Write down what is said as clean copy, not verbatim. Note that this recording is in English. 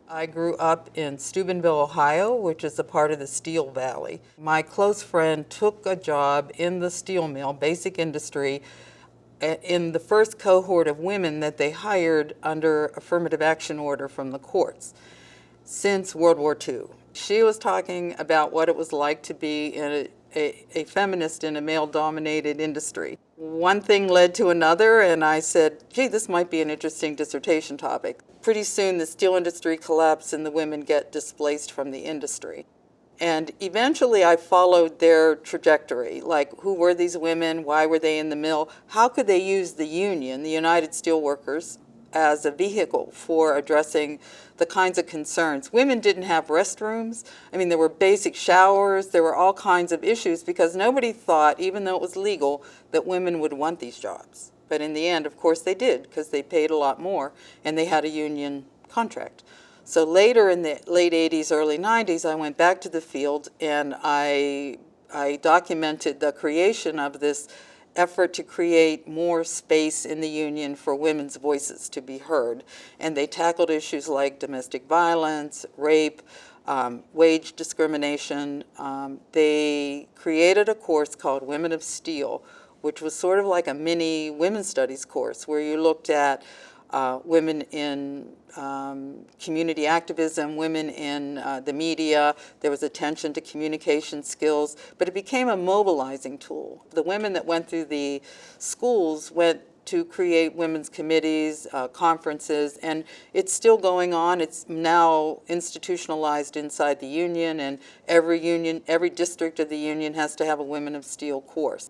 I grew up in Steubenville, Ohio, which is a part of the Steel Valley. My close friend took a job in the steel mill, basic industry, in the first cohort of women that they hired under affirmative action order from the courts since World War II. She was talking about what it was like to be a feminist in a male-dominated industry. One thing led to another, and I said, gee, this might be an interesting dissertation topic. Pretty soon the steel industry collapsed and the women get displaced from the industry. And eventually I followed their trajectory, like who were these women, why were they in the mill, how could they use the union, the United Steelworkers, as a vehicle for addressing the kinds of concerns. Women didn't have restrooms. I mean, there were basic showers, there were all kinds of issues because nobody thought, even though it was legal, that women would want these jobs. But in the end, of course, they did because they paid a lot more and they had a union contract. So later in the late 80s, early 90s, I went back to the field and I documented the creation of this effort to create more space in the union for women's voices to be heard. And they tackled issues like domestic violence, rape, wage discrimination. They created a course called Women of Steel, which was sort of like a mini women's studies course where you looked at women in community activism, women in the media. There was attention to communication skills, but it became a mobilizing tool. The women that went through the schools went to create women's committees, conferences, and it's still going on. It's now institutionalized inside the union, and every district of the union has to have a Women of Steel course.